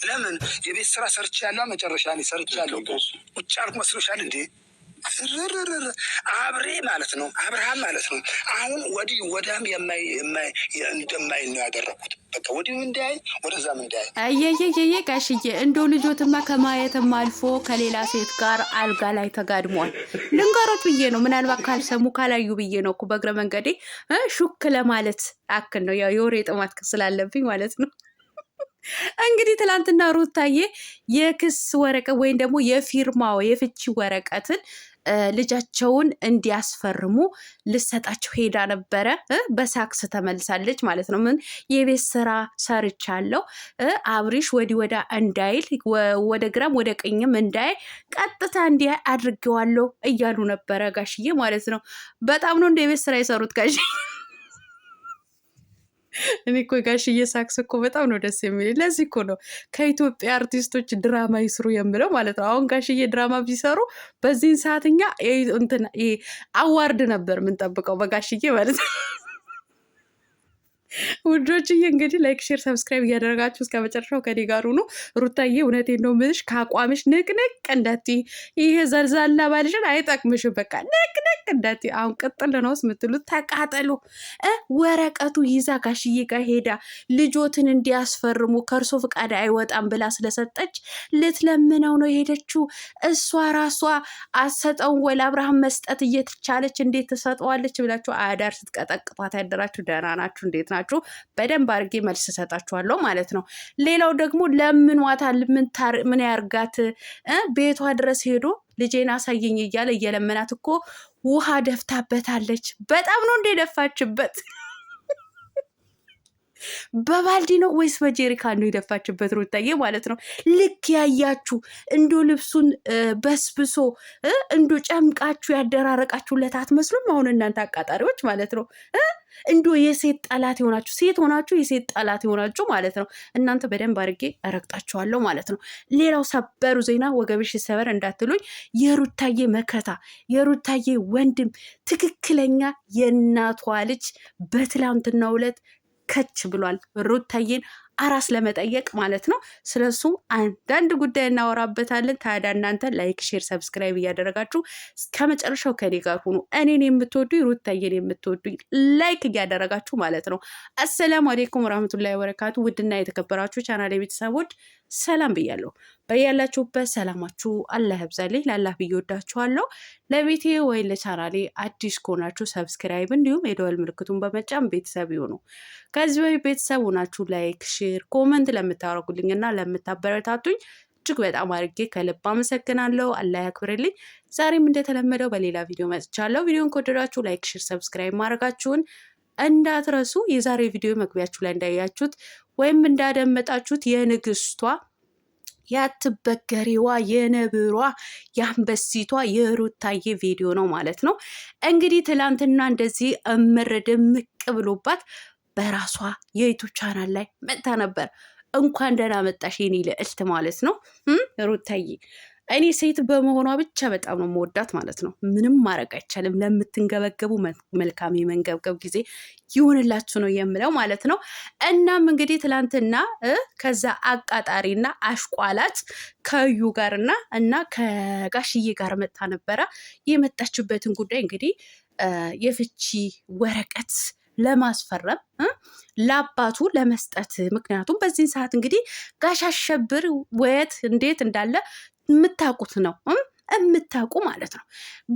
ለምን የቤት ስራ ሰርቻለሁ፣ መጨረሻ ላይ ሰርቻለሁ። ቁጭ አልኩ መስሎሻል እንዴ? አብሬ ማለት ነው አብርሃም ማለት ነው። አሁን ወዲህ ወዳም እንደማይ ነው ያደረኩት። በቃ ወዲህ እንዳይ ወደዛም እንዳይ። አየየየ ጋሽዬ እንደው ልጆትማ ከማየትም አልፎ ከሌላ ሴት ጋር አልጋ ላይ ተጋድሟል። ልንገሮት ብዬ ነው፣ ምናልባት ካልሰሙ ካላዩ ብዬ ነው እኮ በእግረ መንገዴ ሹክ ለማለት አክል ነው። ያው የወሬ ጥማት ስላለብኝ ማለት ነው። እንግዲህ ትላንትና ሩታዬ የክስ ወረቀት ወይም ደግሞ የፊርማው የፍቺ ወረቀትን ልጃቸውን እንዲያስፈርሙ ልሰጣቸው ሄዳ ነበረ። በሳክስ ተመልሳለች ማለት ነው። ምን የቤት ስራ ሰርቻለሁ፣ አብሪሽ ወዲ ወዳ እንዳይል፣ ወደ ግራም ወደ ቀኝም እንዳይ፣ ቀጥታ እንዲህ አድርጌዋለሁ እያሉ ነበረ ጋሽዬ ማለት ነው። በጣም ነው እንደ የቤት ስራ የሰሩት ጋሽዬ። እኔ እኮ ጋሽዬ ሳክስ እኮ በጣም ነው ደስ የሚል። ለዚህ እኮ ነው ከኢትዮጵያ አርቲስቶች ድራማ ይስሩ የምለው ማለት ነው። አሁን ጋሽዬ ድራማ ቢሰሩ በዚህን ሰዓትኛ አዋርድ ነበር የምንጠብቀው በጋሽዬ ማለት ነው። ውዶችዬ እንግዲህ ላይክ፣ ሼር፣ ሰብስክራይብ እያደረጋችሁ እስከ መጨረሻው ከኔ ጋር ሁኑ። ሩታዬ እውነቴን ነው የምልሽ፣ ከአቋምሽ ንቅንቅ እንዳትዪ። ይሄ ዘልዛላ ባልሽን አይጠቅምሽም። በቃ ንቅንቅ እንዳትዪ። አሁን ቅጥል ነውስ የምትሉት ተቃጠሉ። ወረቀቱ ይዛ ጋሽዬ ጋር ሄዳ ልጆትን እንዲያስፈርሙ ከእርሶ ፍቃድ አይወጣም ብላ ስለሰጠች ልትለምነው ነው የሄደችው። እሷ ራሷ አሰጠውን ወይ ለአብርሃም መስጠት እየተቻለች እንዴት ትሰጠዋለች ብላችሁ አዳር ስትቀጠቅጧት ያደራችሁ ደህና ናችሁ? እንዴት ናችሁ? በደንብ አድርጌ መልስ ሰጣችኋለሁ ማለት ነው። ሌላው ደግሞ ለምኗታል። ምን ያርጋት? ቤቷ ድረስ ሄዶ ልጄን አሳየኝ እያለ እየለመናት እኮ ውሃ ደፍታበታለች። በጣም ነው እንደ ደፋችበት። በባልዲ ነው ወይስ በጀሪካን ነው የደፋችበት? ሩታዬ ማለት ነው። ልክ ያያችሁ እንዶ ልብሱን በስብሶ እንዶ ጨምቃችሁ ያደራረቃችሁለት አትመስሉም? አሁን እናንተ አቃጣሪዎች ማለት ነው። እንዶ የሴት ጠላት የሆናችሁ ሴት ሆናችሁ የሴት ጠላት የሆናችሁ ማለት ነው። እናንተ በደንብ አድርጌ እረግጣችኋለሁ ማለት ነው። ሌላው ሰበሩ ዜና ወገብሽ ሰበር እንዳትሉኝ፣ የሩታዬ መከታ የሩታዬ ወንድም ትክክለኛ የእናቷ ልጅ በትላንትናው ዕለት ከች ብሏል። ሩታዬን አራስ ለመጠየቅ ማለት ነው። ስለሱ አንዳንድ ጉዳይ እናወራበታለን። ታዲያ እናንተ ላይክ፣ ሼር፣ ሰብስክራይብ እያደረጋችሁ እስከ መጨረሻው ከኔ ጋር ሁኑ። እኔን የምትወዱ ሩታዬን የምትወዱ ላይክ እያደረጋችሁ ማለት ነው። አሰላሙ አሌይኩም ወራህመቱላሂ ወበረካቱ። ውድና የተከበራችሁ ቻናል ቤተሰቦች ሰላም ብያለሁ። በያላችሁበት ሰላማችሁ አላህ ያብዛልኝ። ላላህ ብዬ ወዳችኋለሁ። ለቤቴ ወይ ለቻናሌ አዲስ ከሆናችሁ ሰብስክራይብ እንዲሁም የደወል ምልክቱን በመጫን ቤተሰብ ይሁኑ። ከዚህ ወይ ቤተሰብ ሆናችሁ ላይክ፣ ሼር፣ ኮመንት ለምታደርጉልኝ እና ለምታበረታቱኝ እጅግ በጣም አድርጌ ከልብ አመሰግናለሁ። አላህ ያክብርልኝ። ዛሬም እንደተለመደው በሌላ ቪዲዮ መጥቻለሁ። ቪዲዮን ከወደዳችሁ ላይክ፣ ሼር፣ ሰብስክራይብ ማድረጋችሁን እንዳትረሱ። የዛሬ ቪዲዮ መግቢያችሁ ላይ እንዳያችሁት ወይም እንዳደመጣችሁት የንግስቷ ያትበገሬዋ የነብሯ የአንበሲቷ የሩታዬ ቪዲዮ ነው ማለት ነው። እንግዲህ ትላንትና እንደዚህ እምር ድምቅ ብሎባት በራሷ የዩቱብ ቻናል ላይ መጥታ ነበር። እንኳን ደህና መጣሽ የኔ ልዕልት ማለት ነው ሩታዬ። እኔ ሴት በመሆኗ ብቻ በጣም ነው መወዳት ማለት ነው። ምንም ማድረግ አይቻልም። ለምትንገበገቡ መልካም የመንገብገብ ጊዜ ይሁንላችሁ ነው የምለው ማለት ነው። እናም እንግዲህ ትላንትና ከዛ አቃጣሪና አሽቋላት ከዩ ጋርና እና ከጋሽዬ ጋር መጣ ነበረ። የመጣችበትን ጉዳይ እንግዲህ የፍቺ ወረቀት ለማስፈረም ለአባቱ ለመስጠት። ምክንያቱም በዚህን ሰዓት እንግዲህ ጋሽ አሸብር ወየት እንዴት እንዳለ የምታውቁት ነው የምታውቁ ማለት ነው።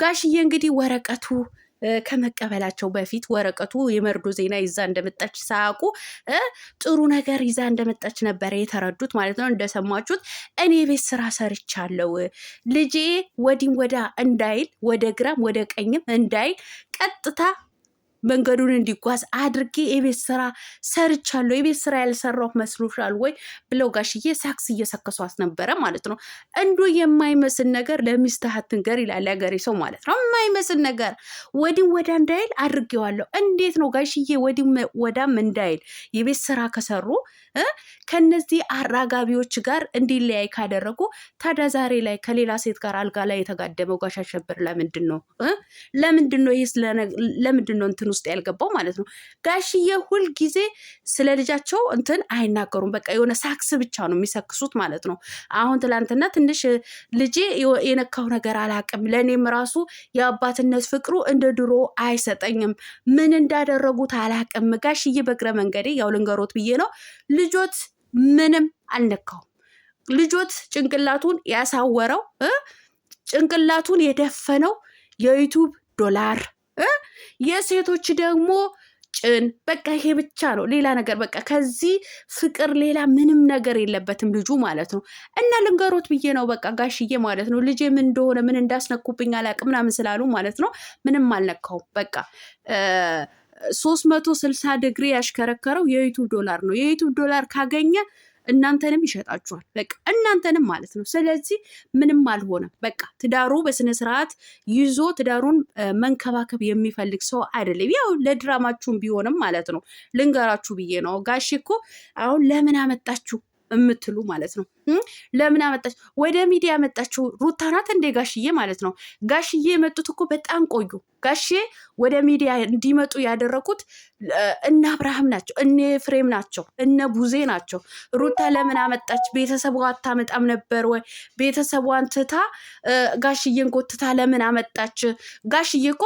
ጋሽዬ እንግዲህ ወረቀቱ ከመቀበላቸው በፊት ወረቀቱ የመርዶ ዜና ይዛ እንደመጣች ሳያውቁ ጥሩ ነገር ይዛ እንደመጣች ነበረ የተረዱት ማለት ነው። እንደሰማችሁት እኔ ቤት ስራ ሰርቻለሁ፣ ልጄ ወዲም ወዳ እንዳይል፣ ወደ ግራም ወደ ቀኝም እንዳይል ቀጥታ መንገዱን እንዲጓዝ አድርጌ የቤት ስራ ሰርቻለሁ። የቤት ስራ ያልሰራሁ መስሎሻል ወይ ብለው ጋሽዬ ሳክስ እየሰከሷት ነበረ ማለት ነው። እንዱ የማይመስል ነገር ለሚስትህ አትንገር ይላል ያገሬ ሰው ማለት ነው። የማይመስል ነገር ወዲም ወዳ እንዳይል አድርጌዋለሁ። እንዴት ነው ጋሽዬ ወዲም ወዳም እንዳይል የቤት ስራ ከሰሩ ከነዚህ አራጋቢዎች ጋር እንዲለያይ ካደረጉ ታዲያ ዛሬ ላይ ከሌላ ሴት ጋር አልጋ ላይ የተጋደመው ጋሽ አሸብር ለምንድን ነው? ለምንድን ነው ይሄስ? ለምንድን ነው እንትኑ ውስጥ ያልገባው ማለት ነው። ጋሽዬ ሁልጊዜ ስለ ልጃቸው እንትን አይናገሩም። በቃ የሆነ ሳክስ ብቻ ነው የሚሰክሱት ማለት ነው። አሁን ትላንትና ትንሽ ልጄ የነካው ነገር አላቅም፣ ለእኔም ራሱ የአባትነት ፍቅሩ እንደ ድሮ አይሰጠኝም፣ ምን እንዳደረጉት አላቅም። ጋሽዬ በእግረ መንገዴ ያው ልንገሮት ብዬ ነው። ልጆት ምንም አልነካውም። ልጆት ጭንቅላቱን ያሳወረው ጭንቅላቱን የደፈነው የዩቱብ ዶላር፣ የሴቶች ደግሞ ጭን፣ በቃ ይሄ ብቻ ነው። ሌላ ነገር በቃ ከዚህ ፍቅር ሌላ ምንም ነገር የለበትም ልጁ ማለት ነው። እና ልንገሮት ብዬ ነው በቃ ጋሽዬ ማለት ነው። ልጄ ምን እንደሆነ ምን እንዳስነኩብኝ አላቅም ምናምን ስላሉ ማለት ነው። ምንም አልነካውም። በቃ 360 ዲግሪ ያሽከረከረው የዩቱብ ዶላር ነው። የዩቱብ ዶላር ካገኘ እናንተንም ይሸጣችኋል። በቃ እናንተንም ማለት ነው። ስለዚህ ምንም አልሆነም። በቃ ትዳሩ በስነ ስርዓት ይዞ ትዳሩን መንከባከብ የሚፈልግ ሰው አይደለም። ያው ለድራማችሁም ቢሆንም ማለት ነው ልንገራችሁ ብዬ ነው። ጋሽ እኮ አሁን ለምን አመጣችሁ የምትሉ ማለት ነው። ለምን አመጣች ወደ ሚዲያ ያመጣችሁ ሩታ ናት እንዴ? ጋሽዬ ማለት ነው። ጋሽዬ የመጡት እኮ በጣም ቆዩ። ጋሽዬ ወደ ሚዲያ እንዲመጡ ያደረጉት እነ አብርሃም ናቸው፣ እነ ፍሬም ናቸው፣ እነ ቡዜ ናቸው። ሩታ ለምን አመጣች? ቤተሰቧ አታመጣም ነበር ወይ? ቤተሰቧን ትታ ጋሽዬን ጎትታ ለምን አመጣች? ጋሽዬ እኮ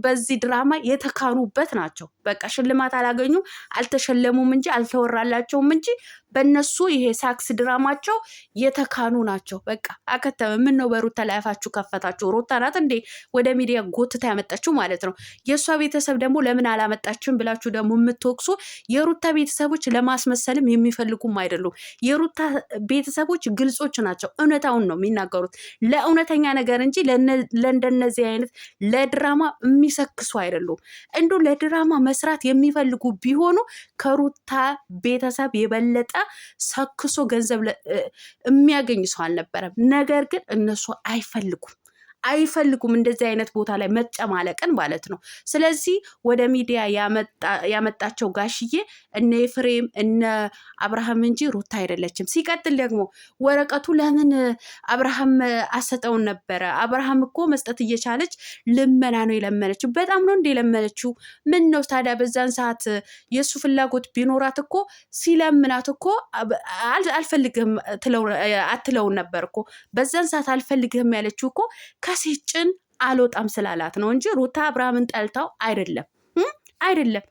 በዚህ ድራማ የተካኑበት ናቸው። በቃ ሽልማት አላገኙ አልተሸለሙም እንጂ አልተወራላቸውም እንጂ በእነሱ ይሄ ሳክስ ድራማቸው የተካኑ ናቸው። በቃ አከተመ። ምን ነው በሩታ ላይ አፋችሁ ከፈታችሁ? ሩታ ናት እንዴ ወደ ሚዲያ ጎትታ ያመጣችሁ ማለት ነው። የእሷ ቤተሰብ ደግሞ ለምን አላመጣችም ብላችሁ ደግሞ የምትወቅሱ የሩታ ቤተሰቦች ለማስመሰልም የሚፈልጉም አይደሉም። የሩታ ቤተሰቦች ግልጾች ናቸው። እውነታውን ነው የሚናገሩት ለእውነተኛ ነገር እንጂ ለእንደነዚህ አይነት ለድራማ የሚሰክሱ አይደሉም። እንዶ ለድራማ መስራት የሚፈልጉ ቢሆኑ ከሩታ ቤተሰብ የበለጠ ሰክሶ ገንዘብ የሚያገኝ ሰው አልነበረም። ነገር ግን እነሱ አይፈልጉም እንደዚህ አይነት ቦታ ላይ መጨማለቅን ማለት ነው። ስለዚህ ወደ ሚዲያ ያመጣቸው ጋሽዬ እነ ኤፍሬም እነ አብርሃም እንጂ ሩታ አይደለችም። ሲቀጥል ደግሞ ወረቀቱ ለምን አብርሃም አሰጠውን ነበረ? አብርሃም እኮ መስጠት እየቻለች ልመና ነው የለመነችው። በጣም ነው እንደ የለመነችው። ምን ነው ታዲያ በዛን ሰዓት የእሱ ፍላጎት ቢኖራት እኮ ሲለምናት እኮ አልፈልግህም አትለውን ነበር እኮ። በዛን ሰዓት አልፈልግህም ያለችው እኮ ከሴት ጭን አልወጣም ስላላት ነው እንጂ ሩታ አብርሃምን ጠልታው አይደለም።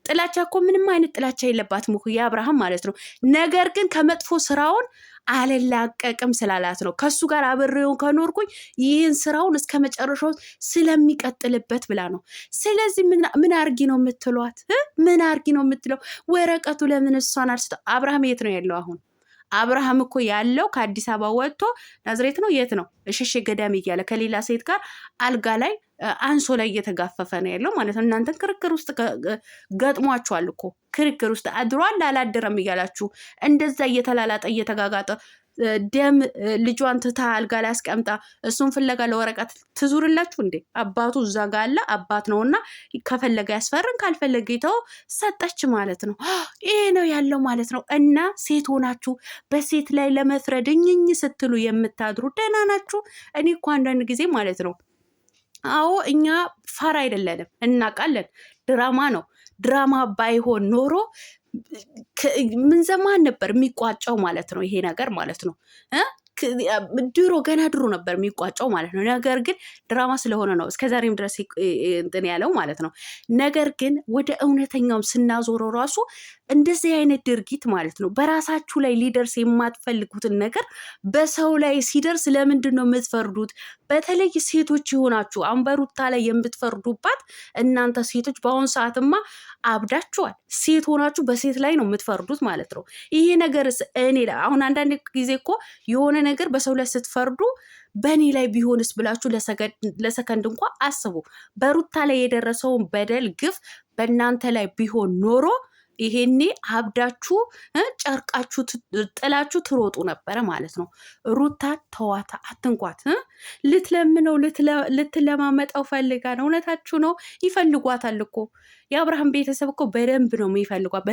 ጥላቻ እኮ ምንም አይነት ጥላቻ የለባትም እኮ የአብርሃም ማለት ነው። ነገር ግን ከመጥፎ ስራውን አልላቀቅም ስላላት ነው። ከሱ ጋር አብሬውን ከኖርኩኝ ይህን ስራውን እስከ መጨረሻው ስለሚቀጥልበት ብላ ነው። ስለዚህ ምን አርጊ ነው የምትሏት? ምን አርጊ ነው የምትለው? ወረቀቱ ለምን እሷን አልስጠው? አብርሃም የት ነው ያለው አሁን? አብርሃም እኮ ያለው ከአዲስ አበባ ወጥቶ ናዝሬት ነው የት ነው እሸሼ ገዳም እያለ ከሌላ ሴት ጋር አልጋ ላይ አንሶ ላይ እየተጋፈፈ ነው ያለው ማለት ነው። እናንተን ክርክር ውስጥ ገጥሟችኋል እኮ ክርክር ውስጥ አድሯል አላደረም እያላችሁ እንደዛ እየተላላጠ እየተጋጋጠ ደም ልጇን ትታ አልጋ ላይ አስቀምጣ እሱን ፍለጋ ለወረቀት ትዙርላችሁ እንዴ? አባቱ እዛ ጋ አለ፣ አባት ነውና ከፈለገ ያስፈርን ካልፈለገ ይተው ሰጠች ማለት ነው። ይሄ ነው ያለው ማለት ነው። እና ሴት ሆናችሁ በሴት ላይ ለመፍረድ እኝኝ ስትሉ የምታድሩ ደህና ናችሁ? እኔ እኮ አንዳንድ ጊዜ ማለት ነው አዎ እኛ ፋራ አይደለንም፣ እናውቃለን። ድራማ ነው። ድራማ ባይሆን ኖሮ ምን ዘማን ነበር የሚቋጨው ማለት ነው። ይሄ ነገር ማለት ነው ድሮ ገና ድሮ ነበር የሚቋጨው ማለት ነው። ነገር ግን ድራማ ስለሆነ ነው እስከዛሬም ድረስ እንትን ያለው ማለት ነው። ነገር ግን ወደ እውነተኛውም ስናዞረው ራሱ እንደዚህ አይነት ድርጊት ማለት ነው በራሳችሁ ላይ ሊደርስ የማትፈልጉትን ነገር በሰው ላይ ሲደርስ ለምንድን ነው የምትፈርዱት? በተለይ ሴቶች የሆናችሁ አንበሩታ ላይ የምትፈርዱባት እናንተ ሴቶች በአሁኑ ሰዓትማ አብዳችኋል። ሴት ሆናችሁ በሴት ላይ ነው የምትፈርዱት ማለት ነው። ይሄ ነገር እኔ አሁን አንዳንድ ጊዜ እኮ የሆነ ነገር በሰው ላይ ስትፈርዱ በእኔ ላይ ቢሆንስ ብላችሁ ለሰከንድ እንኳ አስቡ። በሩታ ላይ የደረሰውን በደል ግፍ በእናንተ ላይ ቢሆን ኖሮ ይሄኔ አብዳችሁ ጨርቃችሁ ጥላችሁ ትሮጡ ነበረ ማለት ነው። ሩታን ተዋታ፣ አትንኳት። ልትለምነው ልትለማመጠው ፈልጋ ነው። እውነታችሁ ነው። ይፈልጓታል እኮ የአብርሃም ቤተሰብ እኮ በደንብ ነው የሚፈልጓት፣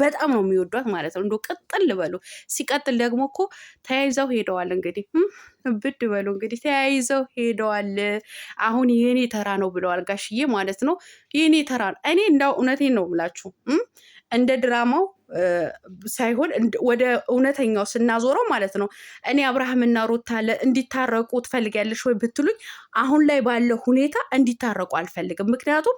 በጣም ነው የሚወዷት ማለት ነው። እንዶ ቅጥል በሉ። ሲቀጥል ደግሞ እኮ ተያይዘው ሄደዋል። እንግዲህ ብድ በሉ እንግዲህ ተያይዘው ሄደዋል። አሁን የኔ ተራ ነው ብለዋል ጋሽዬ ማለት ነው። የኔ ተራ ነው። እኔ እንዳው እውነቴን ነው ብላችሁ እንደ ድራማው ሳይሆን ወደ እውነተኛው ስናዞረው ማለት ነው። እኔ አብርሃምና ሩታ እንዲታረቁ ትፈልጊያለሽ ወይ ብትሉኝ አሁን ላይ ባለው ሁኔታ እንዲታረቁ አልፈልግም። ምክንያቱም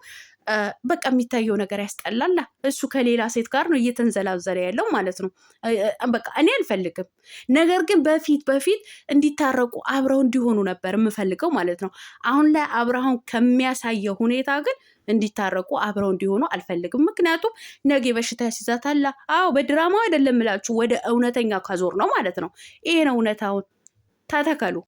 በቃ የሚታየው ነገር ያስጠላላ። እሱ ከሌላ ሴት ጋር ነው እየተንዘላዘለ ያለው ማለት ነው። በቃ እኔ አልፈልግም። ነገር ግን በፊት እንዲታረቁ አብረው እንዲሆኑ ነበር የምፈልገው ማለት ነው። አሁን ላይ አብርሃም ከሚያሳየው ሁኔታ ግን እንዲታረቁ አብረው እንዲሆኑ አልፈልግም። ምክንያቱም ነገ በሽታ ያስይዛታል። አዎ በድራማው አይደለም እላችሁ ወደ እውነተኛ ካዞር ነው ማለት ነው። ይሄን እውነታውን ተተከሉ።